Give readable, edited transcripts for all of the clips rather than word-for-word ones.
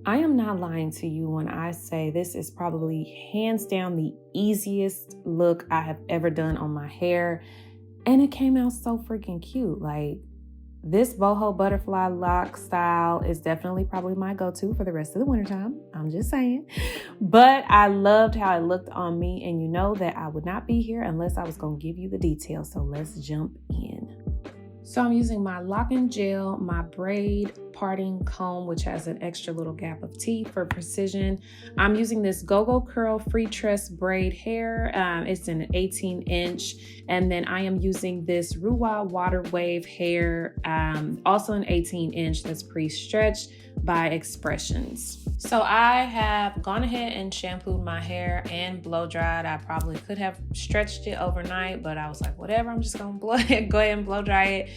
I am not lying to you when I say this is probably hands down the easiest look I have ever done on my hair. And it came out so freaking cute. Like, this Boho Butterfly Loc style is definitely probably my go-to for the rest of the wintertime. I'm just saying. But I loved how it looked on me. And you know that I would not be here unless I was going to give you the details. So let's jump in. So I'm using my lock-in gel, my braid parting comb, which has an extra little gap of teeth for precision. I'm using this Go-Go Curl Free Tress Braid Hair. It's an 18-inch. And then I am using this Ruwa Water Wave Hair, also an 18-inch that's pre-stretched by Expressions. So I have gone ahead and shampooed my hair and blow dried. I probably could have stretched it overnight, but I was like, whatever, I'm just gonna go ahead and blow dry it.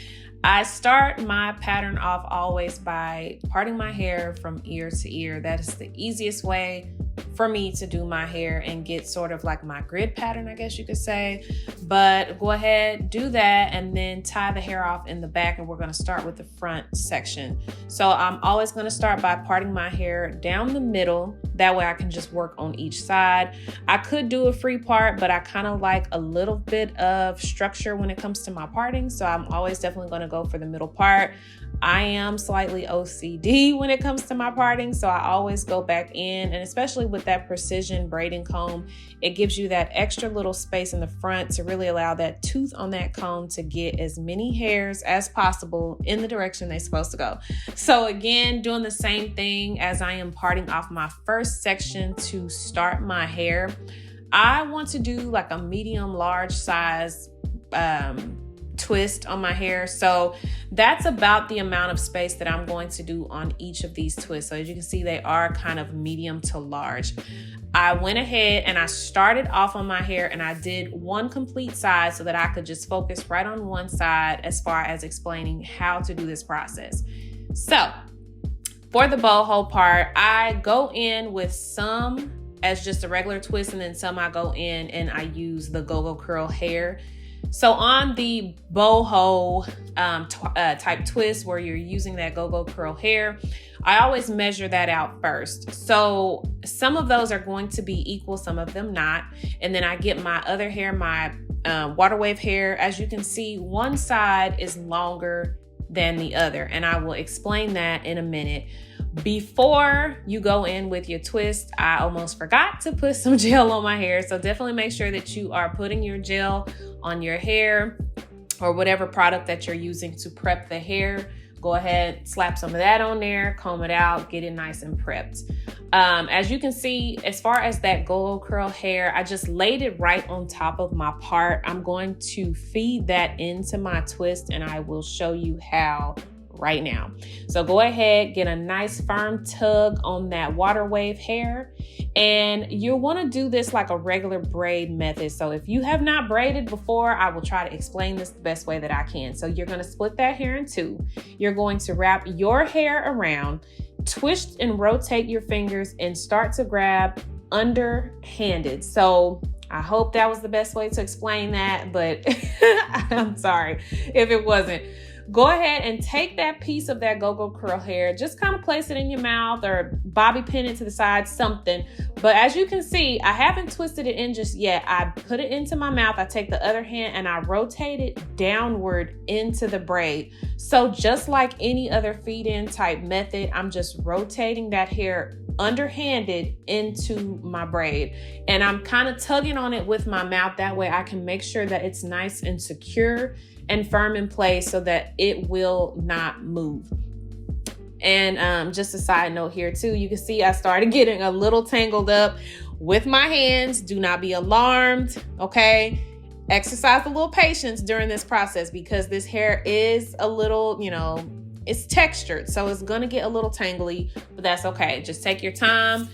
I start my pattern off always by parting my hair from ear to ear. That is the easiest way for me to do my hair and get sort of like my grid pattern, I guess you could say. But go ahead, do that, and then tie the hair off in the back, and we're gonna start with the front section. So I'm always gonna start by parting my hair down the middle. That way I can just work on each side. I could do a free part, but I kind of like a little bit of structure when it comes to my parting. So I'm always definitely gonna go for the middle part. I am slightly OCD when it comes to my parting, so I always go back in, and especially with that precision braiding comb, it gives you that extra little space in the front to really allow that tooth on that comb to get as many hairs as possible in the direction they're supposed to go. So again, doing the same thing as I am parting off my first section to start my hair. I want to do like a medium large size twist on my hair. So that's about the amount of space that I'm going to do on each of these twists. So as you can see, they are kind of medium to large. I went ahead and I started off on my hair and I did one complete side so that I could just focus right on one side as far as explaining how to do this process. So for the boho part, I go in with some as just a regular twist, and then some I go in and I use the Go-Go Curl hair. So on the boho type twist where you're using that Go-Go Curl hair, I always measure that out first. So some of those are going to be equal, some of them not. And then I get my other hair, my water wave hair. As you can see, one side is longer than the other, and I will explain that in a minute. Before you go in with your twist, I almost forgot to put some gel on my hair. So definitely make sure that you are putting your gel on your hair or whatever product that you're using to prep the hair. Go ahead, slap some of that on there, comb it out, get it nice and prepped. As you can see, as far as that Go-Go Curl hair, I just laid it right on top of my part. I'm going to feed that into my twist, and I will show you how right now. So go ahead, get a nice firm tug on that water wave hair, and you'll want to do this like a regular braid method. So if you have not braided before, I will try to explain this the best way that I can. So you're going to split that hair in two. You're going to wrap your hair around, twist and rotate your fingers, and start to grab underhanded. So I hope that was the best way to explain that, but I'm sorry if it wasn't. Go ahead and take that piece of that Go-Go Curl hair, just kind of place it in your mouth or bobby pin it to the side, something. But as you can see, I haven't twisted it in just yet. I put it into my mouth. I take the other hand and I rotate it downward into the braid. So just like any other feed-in type method, I'm just rotating that hair underhanded into my braid, and I'm kind of tugging on it with my mouth. That way I can make sure that it's nice and secure and firm in place so that it will not move. And just a side note here too, you can see I started getting a little tangled up with my hands. Do not be alarmed, okay? Exercise a little patience during this process because this hair is a little, it's textured, so it's gonna get a little tangly, but that's okay. Just take your time,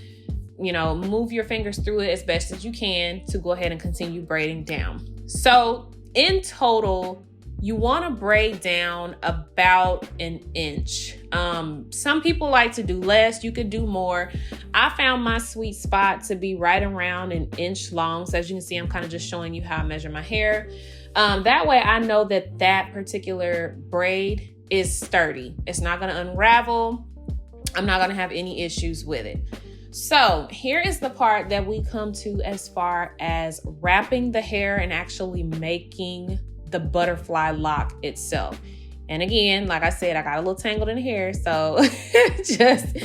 move your fingers through it as best as you can to go ahead and continue braiding down. So in total, you want to braid down about an inch. Some people like to do less. You could do more. I found my sweet spot to be right around an inch long. So as you can see, I'm kind of just showing you how I measure my hair. That way I know that particular braid is sturdy. It's not going to unravel. I'm not gonna have any issues with it. So here is the part that we come to as far as wrapping the hair and actually making the butterfly lock itself. And again, like I said, I got a little tangled in the hair, so just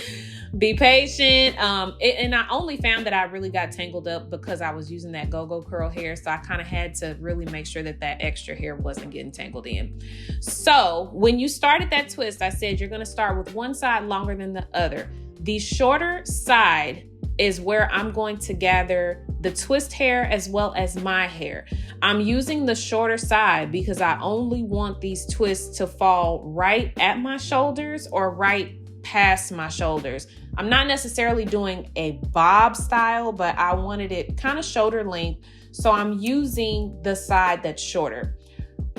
be patient. And I only found that I really got tangled up because I was using that go-go curl hair. So I kind of had to really make sure that that extra hair wasn't getting tangled in. So when you started that twist, I said you're going to start with one side longer than the other. The shorter side is where I'm going to gather the twist hair as well as my hair. I'm using the shorter side because I only want these twists to fall right at my shoulders or right past my shoulders. I'm not necessarily doing a bob style, but I wanted it kind of shoulder length. So I'm using the side that's shorter.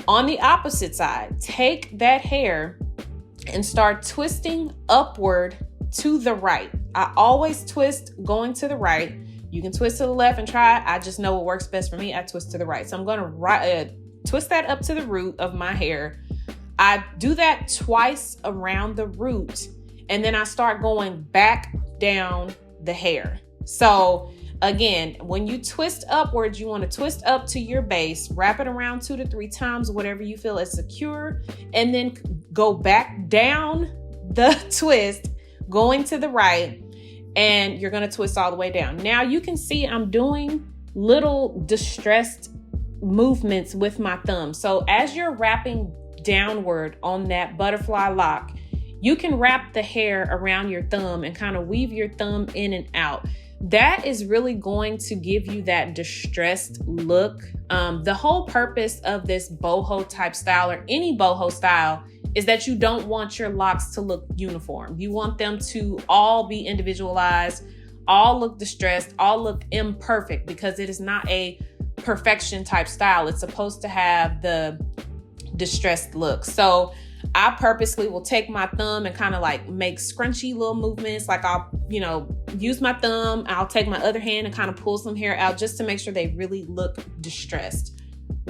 On the opposite side, take that hair and start twisting upward to the right. I always twist going to the right. You can twist to the left and try. I just know what works best for me. I twist to the right. So I'm going to twist that up to the root of my hair. I do that twice around the root, and then I start going back down the hair. So again, when you twist upwards, you want to twist up to your base, wrap it around 2 to 3 times, whatever you feel is secure, and then go back down the twist, going to the right, and you're going to twist all the way down. Now you can see I'm doing little distressed movements with my thumb. So as you're wrapping downward on that butterfly lock, you can wrap the hair around your thumb and kind of weave your thumb in and out. That is really going to give you that distressed look. The whole purpose of this boho type style or any boho style is that you don't want your locks to look uniform. You want them to all be individualized, all look distressed, all look imperfect, because it is not a perfection type style. It's supposed to have the distressed look. So I purposely will take my thumb and kind of like make scrunchy little movements. Like I'll, use my thumb. I'll take my other hand and kind of pull some hair out just to make sure they really look distressed.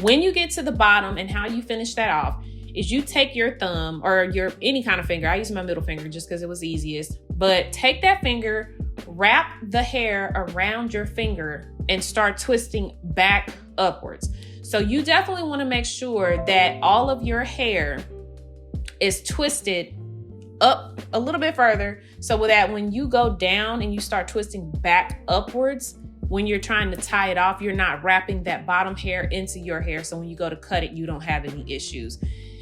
When you get to the bottom, and how you finish that off is you take your thumb or your any kind of finger. I use my middle finger just because it was easiest, but take that finger, wrap the hair around your finger and start twisting back upwards. So you definitely want to make sure that all of your hair is twisted up a little bit further, so that when you go down and you start twisting back upwards, when you're trying to tie it off, you're not wrapping that bottom hair into your hair. So when you go to cut it, you don't have any issues.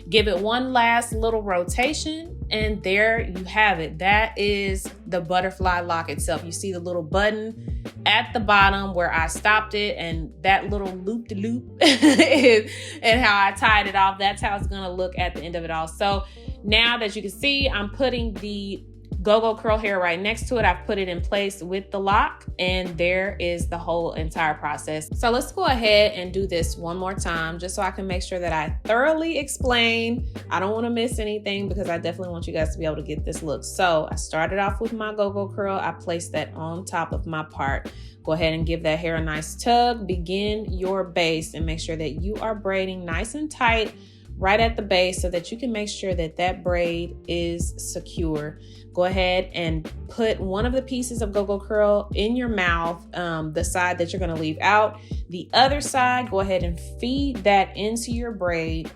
Give it one last little rotation, and there you have it. That is the butterfly lock itself. You see the little button at the bottom where I stopped it, and that little loop-de-loop and how I tied it off. That's how it's gonna look at the end of it all. So now that you can see, I'm putting the go-go curl hair right next to it. I've put it in place with the lock, and there is the whole entire process. So let's go ahead and do this one more time just so I can make sure that I thoroughly explain. I don't want to miss anything because I definitely want you guys to be able to get this look. So I started off with my go-go curl. I placed that on top of my part. Go ahead and give that hair a nice tug. Begin your base and make sure that you are braiding nice and tight right at the base so that you can make sure that that braid is secure. Go ahead and put one of the pieces of go-go curl in your mouth, the side that you're going to leave out. The other side, go ahead and feed that into your braid,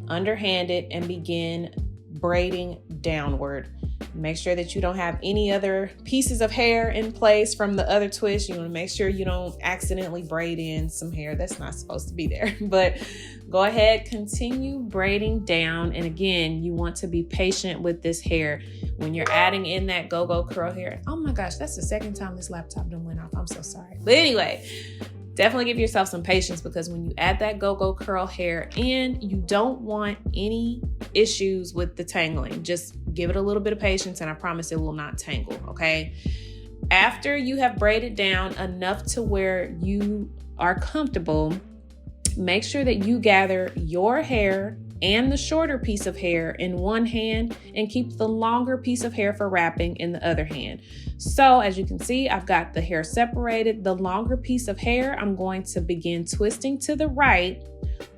underhand it, and begin braiding downward. Make sure that you don't have any other pieces of hair in place from the other twist. You want to make sure you don't accidentally braid in some hair that's not supposed to be there. But go ahead, continue braiding down. And again, you want to be patient with this hair. When you're adding in that go-go curl hair, oh my gosh, that's the second time this laptop done went off. I'm so sorry. But anyway, definitely give yourself some patience, because when you add that go-go curl hair in, you don't want any issues with the tangling. Just give it a little bit of patience, and I promise it will not tangle, okay? After you have braided down enough to where you are comfortable, make sure that you gather your hair and the shorter piece of hair in one hand and keep the longer piece of hair for wrapping in the other hand. So as you can see, I've got the hair separated. The longer piece of hair, I'm going to begin twisting to the right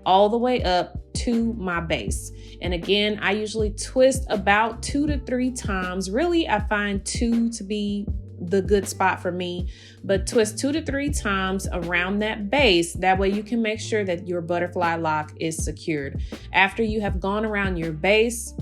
all the way up to my base. And again, I usually twist about 2 to 3 times. Really, I find 2 to be the good spot for me, but twist 2 to 3 times around that base. That way you can make sure that your butterfly lock is secured. After you have gone around your base,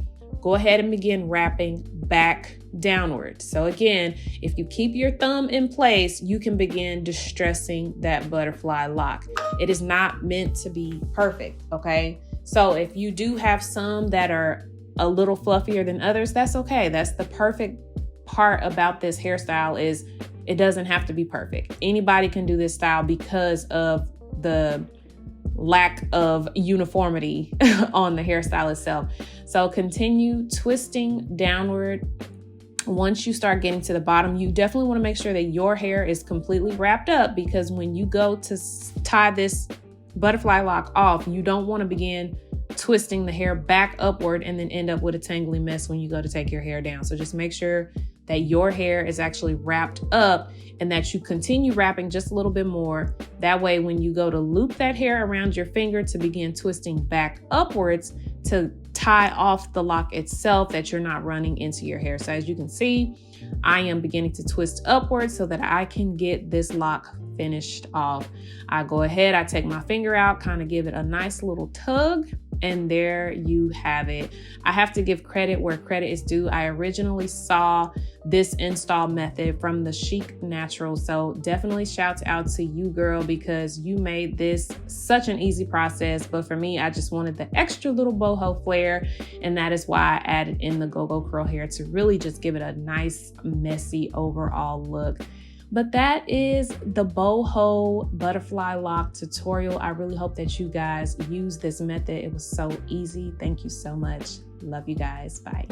go ahead and begin wrapping back downward. So again, if you keep your thumb in place, you can begin distressing that butterfly lock. It is not meant to be perfect, okay? So if you do have some that are a little fluffier than others, that's okay. That's the perfect part about this hairstyle, is it doesn't have to be perfect. Anybody can do this style because of the lack of uniformity on the hairstyle itself. So continue twisting downward. Once you start getting to the bottom, you definitely want to make sure that your hair is completely wrapped up, because when you go to tie this butterfly lock off, you don't want to begin twisting the hair back upward and then end up with a tangly mess when you go to take your hair down. So just make sure that your hair is actually wrapped up and that you continue wrapping just a little bit more. That way, when you go to loop that hair around your finger to begin twisting back upwards to tie off the lock itself, that you're not running into your hair. So as you can see, I am beginning to twist upwards so that I can get this lock finished off. I go ahead, I take my finger out, kind of give it a nice little tug, and there you have it. I have to give credit where credit is due. I originally saw this install method from the Chic Natural. So definitely shouts out to you, girl, because you made this such an easy process. But for me, I just wanted the extra little boho flair. And that is why I added in the go-go curl hair to really just give it a nice, messy overall look. But that is the Boho Butterfly Lock tutorial. I really hope that you guys use this method. It was so easy. Thank you so much. Love you guys. Bye.